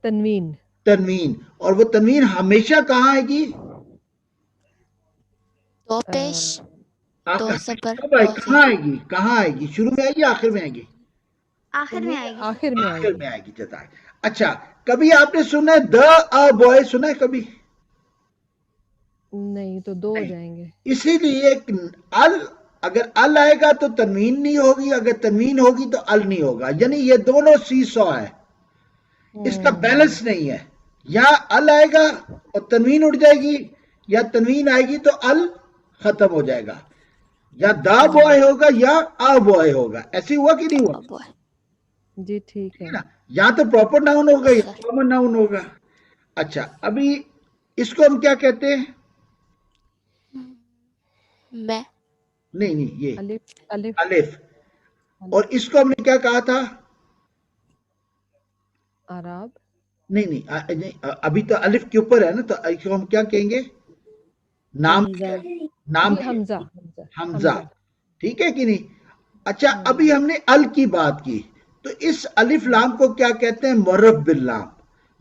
تنوین. تنوین. اور وہ تنوین ہمیشہ کہاں آئے گی؟ دو پیش، دو زبر، کب آئے؟ دو کہاں زیر. آئے گی؟ کہاں آئے گی؟ شروع میں آئے گی، آخر میں آئے گی؟ آخر میں آئے گی. آخر میں آئے آخر گی. میں آئے گی. جزاک. اچھا کبھی آپ نے سنا ہے دا ا بوائے؟ سنا ہے کبھی؟ نہیں تو دو ہو جائیں گے. اسی لیے ال، اگر ال آئے گا تو تنوین نہیں ہوگی، اگر تنوین ہوگی تو ال نہیں ہوگا، یعنی یہ دونوں سی سو ہے، اس کا بیلنس نہیں ہے. یا ال آئے گا اور تنوین اڑ جائے گی، یا تنوین آئے گی تو ال ختم ہو جائے گا. یا دا بوائے ہوگا یا آ بوائے ہوگا. ایسے ہوا کہ نہیں ہوا؟ اب وہ ہے. جی ٹھیک ٹھیک ہے. ہے نا. یا تو پراپر ناؤن ہوگا یس یا سر. کامن ناؤن ہوگا. اچھا ابھی اس کو ہم کیا کہتے ہیں؟ میں، نہیں نہیں، یہ الف الف الف. اور اس کو ہم نے کیا کہا تھا؟ آراب. نہیں، ابھی تو الف کے اوپر ہے نا، تو اس کو ہم کیا کہیں گے؟ نام حمزہ. نام جی حمزہ. حمزہ. ٹھیک ہے کہ نہیں؟ اچھا ابھی ہم نے ال کی بات کی، تو اس الف لام کو کیا کہتے ہیں؟ معرف باللام.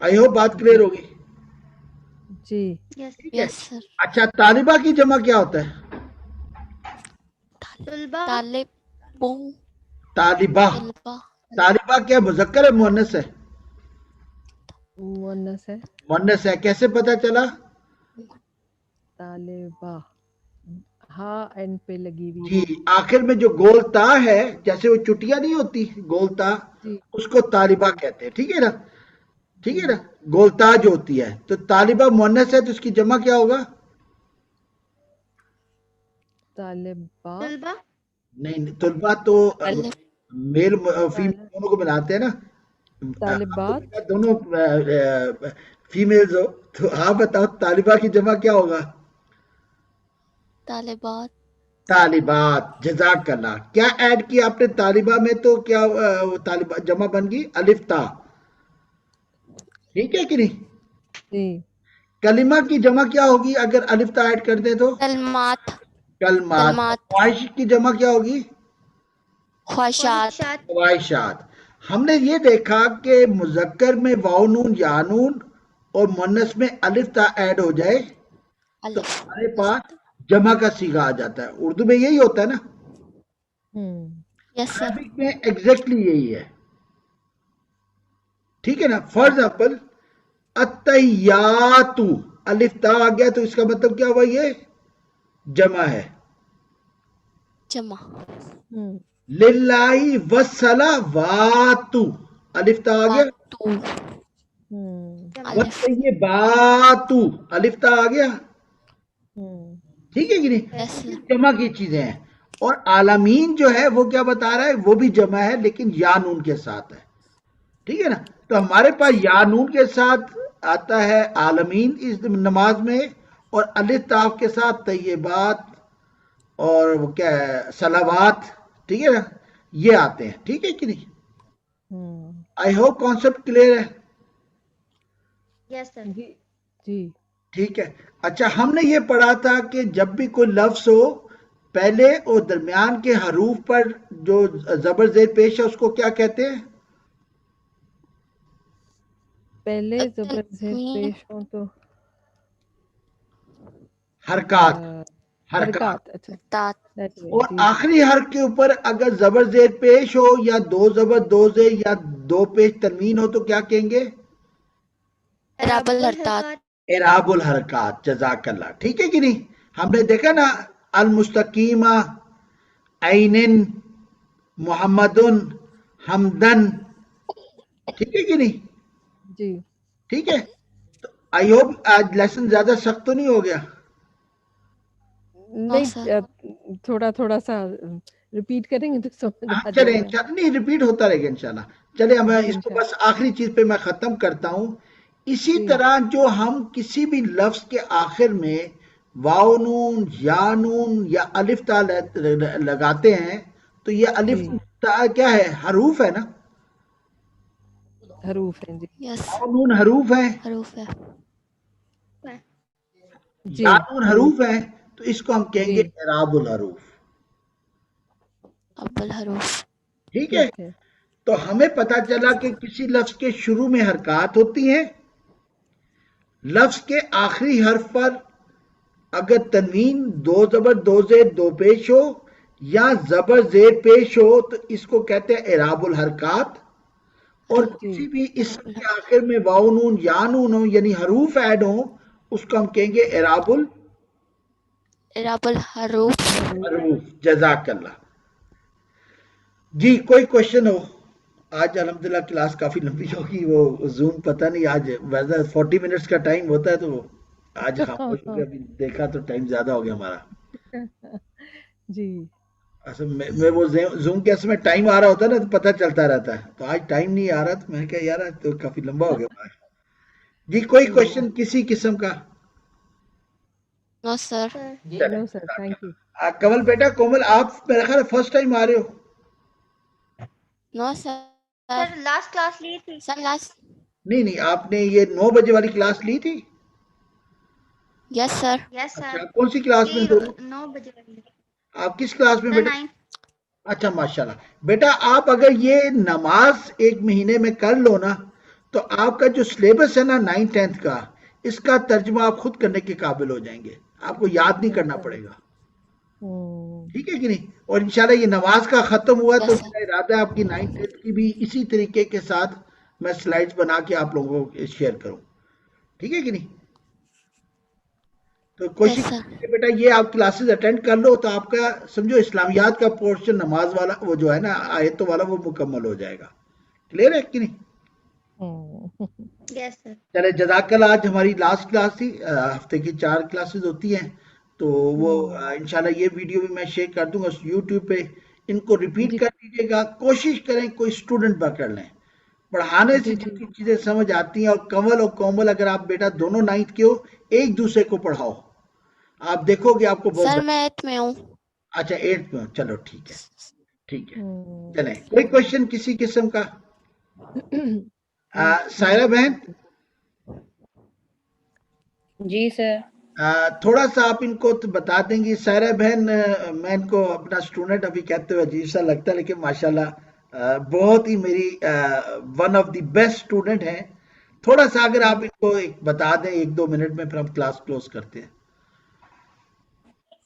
آئی ہوپ بات کلیئر ہوگی. جی یس یس سر. اچھا طالبہ کی جمع کیا ہوتا ہے؟ طلبہ طالبوں. طالبہ. طلبہ. طالبہ کیا مذکر ہے مؤنث ہے؟ مؤنث ہے. مؤنث ہے. کیسے پتا چلا؟ طالبہ ہاں اینڈ پہ لگی ہوئی جی ہے. آخر میں جو گول تا ہے، جیسے وہ چٹیاں نہیں ہوتی گول تا، جی اس کو طالبہ کہتے ہیں. ٹھیک ہے نا؟ ٹھیک ہے جی نا؟ گول تا جو ہوتی ہے، تو طالبہ مؤنث ہے تو اس کی جمع کیا ہوگا؟ طالبہ طلبہ نہیں نہیں، طلبہ تو طالب. میل فیمیل دونوں کو ملاتے ہیں نا. طالبات دونوں فیمیلز ہو، تو آپ بتاؤ طالبہ کی جمع کیا ہوگا؟ طالبات. طالبات. جزاک اللہ. کیا ایڈ کیا آپ نے طالبہ میں؟ تو کیا طالبہ جمع بن گئی الف تا. ٹھیک ہے کہ نہیں؟ جی کلمہ کی جمع کیا ہوگی اگر الف تا ایڈ کر دیں تو؟ کلمات. کلمات. کلمات. خواہش کی جمع کیا ہوگی؟ خواہشات. خواہشات خواہشات. ہم نے یہ دیکھا کہ مذکر میں واو نون یا نون اور مؤنث میں الف تا ایڈ ہو جائے تو الف. ہمارے پاس جمع کا صیغہ آ جاتا ہے. اردو میں یہی ہوتا ہے نا؟ یس سر. عربک میں ایگزیکٹلی یہی ہے. ٹھیک ہے نا؟ فار ایگزامپل التحیات، الف تا آ گیا تو اس کا مطلب کیا ہوا؟ یہ جمع ہے. جمع. للہ والصلوات، الف تا آ گیا. واتو. الف. والطیبات، الف تا آ گیا. ٹھیک ہے کہ نہیں؟ یس سر. یہ جمع کی چیزیں ہیں. اور عالمین جو ہے وہ کیا بتا رہا ہے؟ وہ بھی جمع ہے لیکن یا نون کے ساتھ ہے. ٹھیک ہے نا؟ تو ہمارے پاس یا نون کے ساتھ آتا ہے عالمین اس نماز میں، اور الف تاف کے ساتھ طیبات اور وہ کیا ہے صلوات. ٹھیک ہے نا؟ یہ آتے ہیں. ٹھیک ہے کہ نہیں؟ آئی ہوپ کانسیپٹ کلیئر ہے. یس سر. جی جی ٹھیک ہے. اچھا ہم نے یہ پڑھا تھا کہ جب بھی کوئی لفظ ہو، پہلے اور درمیان کے حروف پر جو زبر زیر پیش ہے اس کو کیا کہتے ہیں؟ پہلے زبر زیر تنوین. پیش ہو تو حرکات. حرکات. حرکات. اچھا تات. that way. اور جی آخری حرف کے اوپر اگر زبر زیر پیش ہو یا دو زبر دو زیر یا دو پیش تنوین ہو تو کیا کہیں گے؟ اعراب الحرکات. اعراب الحرکات. جزاک اللہ. ٹھیک ہے کہ نہیں؟ ہم نے دیکھا نا المستقیمہ، عینن، محمدن، حمدن. ٹھیک ہے کہ نہیں؟ جی ٹھیک ہے. تو آئی ہوپ آج لیسن زیادہ سخت تو نہیں ہو گیا؟ نو سر. نہیں تھوڑا تھوڑا سا ریپیٹ کریں گے تو سمجھ آ چلیں جائے گا. نہیں ریپیٹ ہوتا رہے گا انشاءاللہ. چلیں اب جی اس کو انشاء بس آخری چیز پہ میں ختم کرتا ہوں. اسی جی طرح جو ہم کسی بھی لفظ کے آخر میں واو نون یا نون یا الف تا لگاتے ہیں تو یہ الف جی تا کیا ہے؟ حروف ہے نا؟ حروف ہیں. جی یس. واو نون حروف ہیں، حروف ہے. جی یا نون حروف ہیں، تو اس کو ہم کہیں جی گے اعراب الحروف. اب الحروف. ٹھیک ہے؟ ٹھیک ہے. تو ہمیں پتا چلا کہ کسی لفظ کے شروع میں حرکات ہوتی ہیں، لفظ کے آخری حرف پر اگر تنوین دو زبر دو زیر دو پیش ہو یا زبر زیر پیش ہو تو اس کو کہتے ہیں اعراب الحرکات. اور حروف. کسی بھی اسم کے آخر میں واو نون یا نون ہو یعنی حروف ایڈ ہوں اس کو ہم کہیں گے اعراب اعراب الحروف. الحروف. جزاک اللہ. جی کوئی کوشچن ہو؟ آج الحمدللہ کلاس کافی لمبی ہوگی. وہ زوم پتہ نہیں آج ویسے 40 منٹس کا ٹائم ہوتا ہے تو آج خاموش ہو گیا. ابھی دیکھا تو ٹائم زیادہ ہو گیا ہمارا. جی اصل میں وہ زوم کے اصل میں ٹائم آ رہا ہوتا ہے نا تو پتہ چلتا رہتا ہے. تو آج ٹائم نہیں آ رہا تو میں نے کہا یار آج تو کافی لمبا ہو گیا ہمارا. جی کوئی کوشچن کسی قسم کا؟ نو سر. نو سر تھینک یو. کمل بیٹا کومل آپ میرا خیال فرسٹ ٹائم آ رہے ہو. نو سر. سر لاسٹ کلاس لی تھی. Sir last. نہیں آپ نے یہ 9 بجے والی کلاس لی تھی؟ یس سر. یس سر. اچھا کون سی کلاس میں دو؟ 9 بجے والی. آپ کس کلاس میں سر بیٹا؟ 9. اچھا ماشاءاللہ. بیٹا آپ اگر یہ نماز ایک مہینے میں کر لو نا تو آپ کا جو سلیبس ہے نا 9th-10th کا، اس کا ترجمہ آپ خود کرنے کے قابل ہو جائیں گے، آپ کو یاد نہیں کرنا پڑے گا، ٹھیک ہے کہ نہیں؟ اور انشاءاللہ یہ نماز کا ختم ہوا تو یس سر. میرا ارادہ ہے آپ کی 9th-10th کی بھی اسی طریقے کے ساتھ میں سلائڈز بنا کے آپ لوگوں کو شیئر کروں، ٹھیک ہے کہ نہیں؟ تو کوشش یس سر. کیجیے بیٹا یہ آپ کلاسز اٹینڈ کر لو تو آپ کا سمجھو اسلامیات کا پورشن نماز والا وہ جو ہے نا آیتوں والا وہ مکمل ہو جائے گا، کلیئر ہے کہ نہیں؟ یس سر. چلے جزاک اللہ، آج ہماری لاسٹ کلاس تھی، ہفتے کی 4 کلاسز ہوتی ہیں تو وہ انشاءاللہ یہ ویڈیو بھی میں شیئر کر دوں گا یوٹیوب پہ، ان کو ریپیٹ جی کر دیجیے گا، کوشش کریں کوئی اسٹوڈنٹ پکڑ لیں، پڑھانے سے جی جی جتنی چیزیں سمجھ آتی ہیں، اور کنول اور کومل اگر آپ بیٹا دونوں 9th کے ہو ایک دوسرے کو پڑھاؤ، آپ دیکھو گے آپ کو بہت سر میں 8th میں ہوں. اچھا 8th میں ہو، چلو ٹھیک ہے، ٹھیک ہے، چلیں کوئی کوشچن کسی قسم کا؟ سائرہ بہن جی سر. تھوڑا سا آپ ان کو بتا دیں گی، سائرہ بہن میں ان کو اپنا سٹوڈنٹ ابھی کہتے ہوئے عجیب سا لگتا ہے لیکن ماشاءاللہ بہت ہی میری one of the best student ہیں، تھوڑا سا اگر آپ ان کو ایک بتا دیں 1-2 منٹ میں پھر ہم کلاس کلوز کرتے ہیں.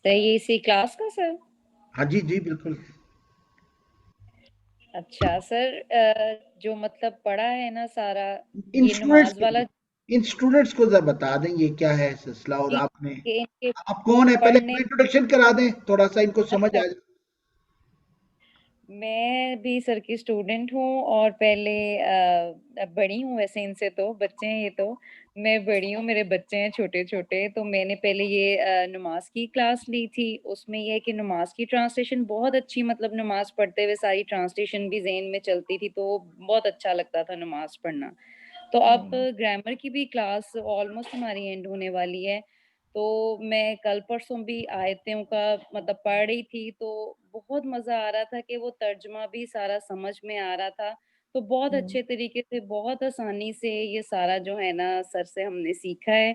سر یہ اسی کلاس کا سر؟ ہاں جی جی بالکل. اچھا سر، جو مطلب پڑھا ہے نا سارا ان یہ سٹوڈنٹس نماز والا ان سٹوڈنٹس کو ذرا بتا دیں یہ کیا ہے سلسلہ، اور آپ نے کہ ان کے آپ کون ہے پہلے پڑھنے، انٹروڈکشن کرا دیں تھوڑا سا ان کو سمجھ اچھا آ جائے. میں بھی سر کی اسٹوڈنٹ ہوں اور پہلے بڑی ہوں، ویسے ان سے تو بچے ہیں، یہ تو میں بڑی ہوں، میرے بچے ہیں چھوٹے چھوٹے. تو میں نے پہلے یہ نماز کی کلاس لی تھی، اس میں یہ ہے کہ نماز کی ٹرانسلیشن بہت اچھی، مطلب نماز پڑھتے ہوئے ساری ٹرانسلیشن بھی ذہن میں چلتی تھی تو بہت اچھا لگتا تھا نماز پڑھنا. تو اب گرامر کی بھی کلاس آلموسٹ ہماری اینڈ ہونے والی ہے، تو میں کل پرسوں بھی آیتوں کا مطلب پڑھ رہی تھی تو بہت مزہ آ رہا تھا کہ وہ ترجمہ بھی سارا سمجھ میں آ رہا تھا. تو بہت اچھے طریقے سے بہت آسانی سے یہ سارا جو ہے نا سر سے ہم نے سیکھا ہے.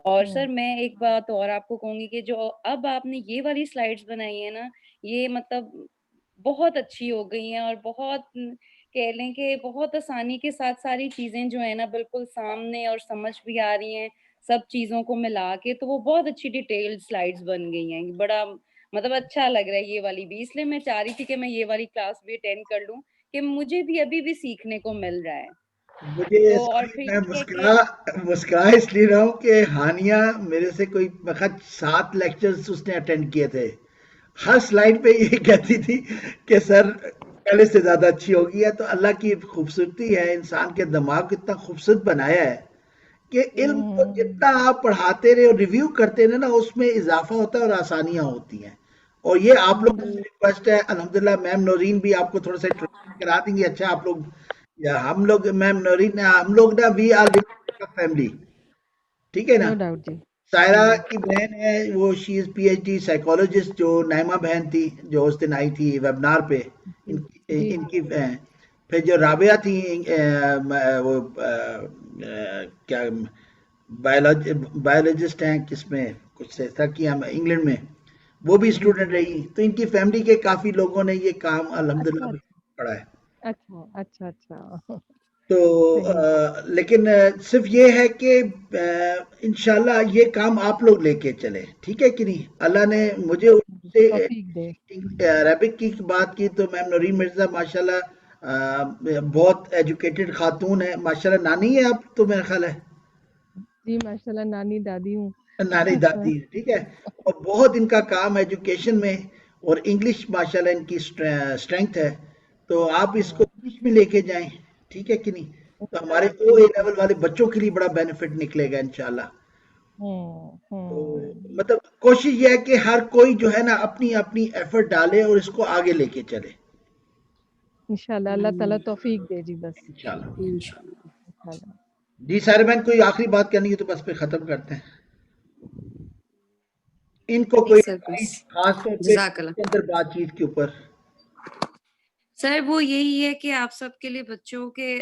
اور سر میں ایک بات اور آپ کو کہوں گی کہ جو اب آپ نے یہ والی سلائڈس بنائی ہے نا، یہ مطلب بہت اچھی ہو گئی ہیں اور بہت کہہ لیں کہ بہت آسانی کے ساتھ ساری چیزیں جو ہے نا بالکل سامنے اور سمجھ بھی آ رہی ہیں سب چیزوں کو ملا کے. تو وہ بہت اچھی ڈیٹیلڈ سلائڈس بن گئی ہیں، بڑا مطلب اچھا لگ رہا ہے یہ والی بھی، اس لیے میں چاہ رہی تھی کہ میں یہ والی کلاس بھی اٹینڈ کر لوں کہ مجھے بھی ابھی بھی سیکھنے کو مل رہا ہے. مجھے تو اور سوری پھر میں یہ ہے کہ مسکرا اس لیے رہا ہوں کہ ہانیہ میرے سے کوئی بخت 7 لیکچرز اس نے اٹینڈ کیے تھے، ہر سلائیڈ پہ یہ کہتی تھی کہ سر پہلے سے زیادہ اچھی ہوگی ہے. تو اللہ کی خوبصورتی ہے، انسان کے دماغ کو اتنا خوبصورت بنایا ہے کہ علم کو جتنا آپ پڑھاتے رہے اور ریویو کرتے رہے نا اس میں اضافہ ہوتا ہے اور آسانیاں ہوتی ہیں. اور یہ آپ لوگوں سے ریکویسٹ ہے، الحمدللہ میم نورین بھی آپ کو تھوڑا سا ٹریننگ کرا دیں گے. اچھا آپ لوگ یا ہم لوگ میم نورین ہم لوگ نا وی آر فیملی، ٹھیک ہے نا؟ نو ڈاؤٹ جی. سائرہ کی بہن ہے وہ شی از پی ایچ ڈی سائیکولوجسٹ، جو نائمہ بہن تھی جو اس دن آئی تھی ویبنار پہ، جی ان کی پھر جو رابعہ تھی وہ کیا بایولوجسٹ ہیں کس میں کچھ ایسا کیا انگلینڈ میں، وہ بھی اسٹوڈنٹ رہی. تو ان کی فیملی کے کافی لوگوں نے یہ کام الحمدللہ اچھا پڑھا ہے. اچھا اچھا اچھا تو صحیح. لیکن صرف یہ ہے کہ انشاءاللہ یہ کام آپ لوگ لے کے چلے، ٹھیک ہے کہ نہیں؟ اللہ نے مجھے ان سے توفیق دے. عربک کی بات کی تو میم نورین مرزا ماشاءاللہ بہت ایجوکیٹڈ خاتون ہے ماشاءاللہ. نانی ہے اب تو میرا خیال ہے جی ماشاء اللہ نانی دادی ہوں. نانی دادی ہے، ٹھیک ہے. اور بہت ان کا کام ایجوکیشن میں اور انگلش ماشاءاللہ ان کی اسٹرینگتھ ہے. تو آپ اس کو انگلش میں لے کے جائیں، ٹھیک ہے کہ نہیں؟ تو ہمارے او اے لیول والے بچوں کے لیے بڑا بینیفٹ نکلے گا انشاءاللہ. تو مطلب کوشش یہ ہے کہ ہر کوئی جو ہے نا اپنی اپنی ایفرٹ ڈالے اور اس کو آگے لے کے چلے انشاءاللہ اللہ تعالیٰ توفیق دے جی بس انشاءاللہ. انشاءاللہ. جی سارے بہن کوئی آخری بات کرنی ہے تو بس پہ ختم کرتے ہیں. ان کو نہیں کوئی سر بس خاص طور پہ جزاک اللہ. کے اندر بات چیت کے اوپر سر وہ یہی ہے کہ آپ سب کے لیے بچوں کے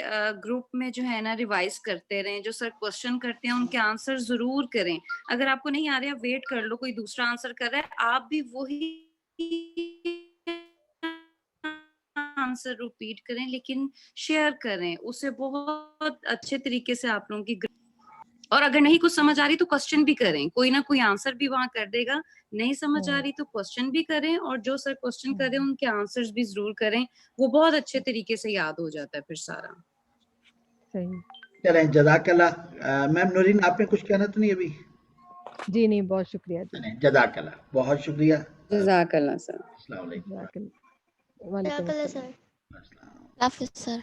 گروپ میں جو ہے نا ریوائز کرتے رہیں، جو سر کوشچن کرتے ہیں ان کے آنسر ضرور کریں. اگر آپ کو نہیں آ رہا ویٹ کر لو، کوئی دوسرا آنسر کر رہا ہے آپ بھی وہی آنسر ریپیٹ کریں لیکن شیئر کریں, اسے بہت اچھے طریقے سے آپ لوگوں کی. اور اگر نہیں کچھ سمجھ آ رہی تو کوشچن بھی کریں, کوئی نہ کوئی آنسر بھی وہاں کر دے گا. نہیں سمجھ آ رہی تو کوشچن بھی کریں, اور جو سر کوشچن کریں ان کے آنسرز بھی ضرور کریں, وہ بہت اچھے طریقے سے یاد ہو جاتا ہے پھر سارا. صحیح. چلیں جزاک اللہ. میم نورین آپ نے کچھ کہنا تو نہیں ابھی؟ جی نہیں, بہت شکریہ جی. چلیں جزاک اللہ, بہت شکریہ. جزاک اللہ سر. السلام علیکم. جزاک اللہ. وعلیکم جزاک اللہ السلام. سر. السلام. حافظ سر.